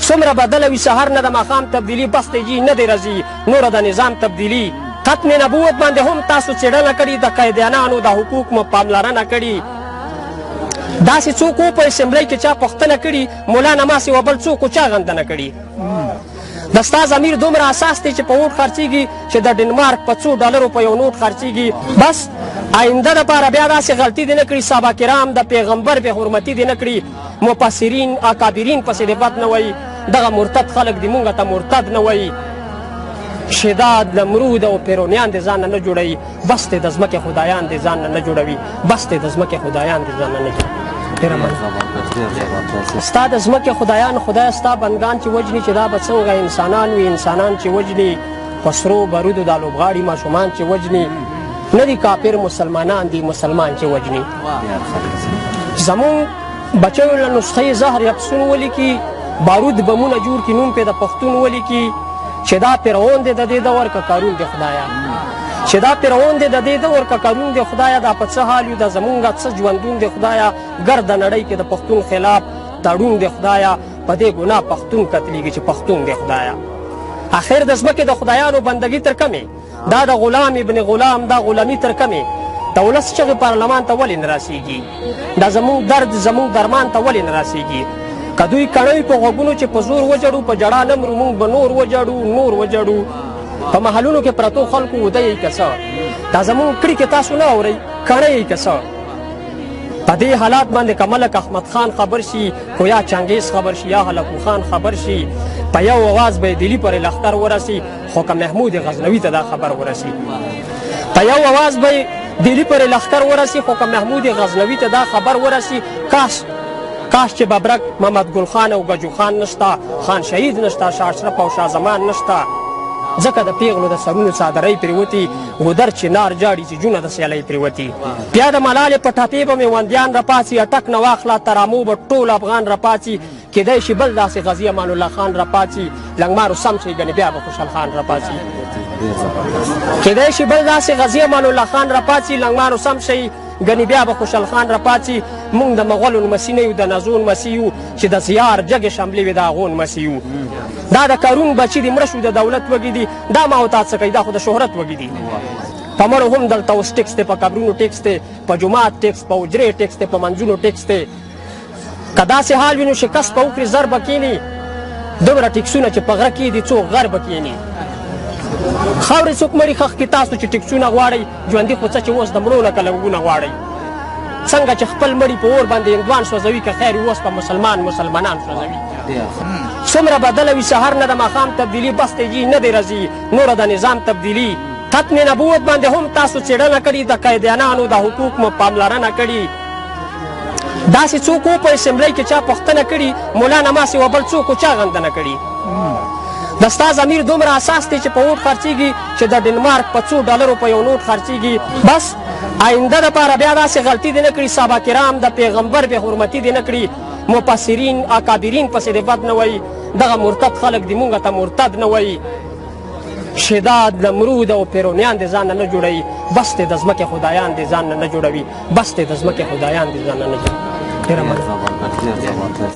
څومره بدله وي سهار نه د ماښام تبدیلي بس دی جي نه دی رځي نوره د نظام تبدیلي ختم نبوت باندې هم تاسو څېړنه کړې د قیدیانانو د حقوق مو پاملرنه کړې داسې څوک و په اسمبلۍ کې چا پوښتنه کړي ملا نماس یوه بل څوک چا غندنه کړي د ستا ضمیر دومره اساس دی چې په ووټ خرڅېږي چې د ډنمارک په $100 په یو نوټ خرڅېږي بس آینده دپاره بیا داسې غلطي دې نه کړي صحابه کرام د پیغمبر بې حرمتي دې نه کړي مفسرین اکابرین پسې دې بد نه وایي دغه مرتد خلک دې مونږ ته مرتد نه وایي شداد نمرود او پیرونیان دې ځان نه جوړوي بس دې د ځمکې خدایان دې ځان نه جوړوي بس دې د ځمکې خدایان دې ځان نه جوړوي ستا د ځمکې خدایان خدای ستا بندګان چې وجني چې دا به څنګه انسانان وي انسانان چې وجني په سرو برودو دا لوبغاړي ماشومان چې وجني نه دي کافر مسلمانان دي مسلمان چې وجني زمونږ بچیو له نسخې زهر یقسون ولیکي بارود بمونه جوړ کړي نوم پرې د پښتون ولیکي چې دا فرعون دی د دې دور که قارون دی خدایه چې دا فرعون دی د دې دور که قارون دی خدایه دا په څه حال یو د زمونږ څه ژوندون دی خدایه ګرد نړۍ کې د پښتون خلاف تړون دی خدایه په دې ګناه پښتون قتلیږي چې پښتون دی خدایه آخر د ځمکې د خدایانو بندګي تر کمې دا د غلام ابن غلام دا غلامي تر کمې د ولس چغې پارلمان ته ولې نه رسېږي دا زمونږ درد زمونږ درمان ته ولې نه رسېږي که دوی کڼوي په غوږونو چې په زور وجړو په ژړا نه مرو موږ به نور وجړو په محلونو کې پرتو خلکو وده یې که څه دا زمونږ کړي کې تاسو نه اورئ کڼه یې که څه په دې حالات باندې که ملک احمد خان خبر شي خو یا چنګیز خبر شي یا هلکو خان خبر شي په یو اواز به یې دلي پرې لښکر ورسي خو که محمود غزنوي ته دا خبر ورسي په یو اواز به یې دلي پرې لښکر ورسي خو که محمود غزنوي ته دا خبر ورسي کاش چې ببرک محمد ګل خان او ګجو خان نشته خان شهید نشته شاه اشرف او شاه زمان نشته ځکه د پیغلو د سرونو څادرۍ پرېوتي ودر چې نار جاړي چې جونه د سیالۍ پرېوتي بیا د ملالې په ټاپې به مې وندیان راپاڅي اټک نه واخله ترامو به ټول افغان راپاڅي کیدای شي بل داسې غازي امان الله خان راپاڅي لنګمارو سم شي ګنې بیا به خوشحال خان راپاڅي کیدای شي بل داسې غازي امان الله خان راپاڅي لنګمارو سم شي ګنې بیا به خوشحال خان راپاڅي موږ د مغولو نمسي نه یو د نازون مسي یو چې د زیار جګې شملې وي د هغو نمسي یو دا د قارون بچي دي مړه شو د دولت وږي دي دا ما او تا څه کوي دا خو د شهرت وږي دي په مړو هم دلته اوس ټکس دی په قبرونو ټکس دی په جومات ټکس په حجرې ټکس دی په منځونو ټکس دی که داسې حال وي نو شکست به وکړي زر به کښېني دومره ټکسونه چې په غره کې دي څوک غر به کښېني خاورې څوک مړي ښخ کړي تاسو چې ټکسونه غواړئ ژوندي خو څه چې اوس د مړو لکه لنګونه غواړئ څنګه چې خپل مړي په اور باندې هندوان سوځوي که خیر اوس په مسلمانان سوځوي څومره بدله وي سهار نه د ماښام تبدیلي بس دی جي نه دی رځي نوره د نظام تبدیلي ختم نبوت باندې هم تاسو څېړنه کړې د قیدیانانو د حقوق مو پاملرنه کړي داسې څوک و په اسمبلۍ کې چا پوښتنه کړي ملا نماس یوه بل څوک چا غندنه کړي د ستا ضمیر دومره اساس دی چې په ووټ خرڅېږي چې د ډنمارک په $100 په یو نوټ خرڅېږي بس آینده دپاره بیا داسې غلطي دې نه کړي صحابه کرام د پیغمبر بې حرمتي دې نه کړي مفسرین اکابرین پسې دې بد نه وایي دغه مرتد خلک دې مونږ ته مرتد نه وایي شداد نمرود او پیرونیان دې ځان نه جوړوي بس دې د ځمکې خدایان دې ځان نه جوړوي بس دې د ځمکې خدایان دې ځان نه جوړوي ډېره مننه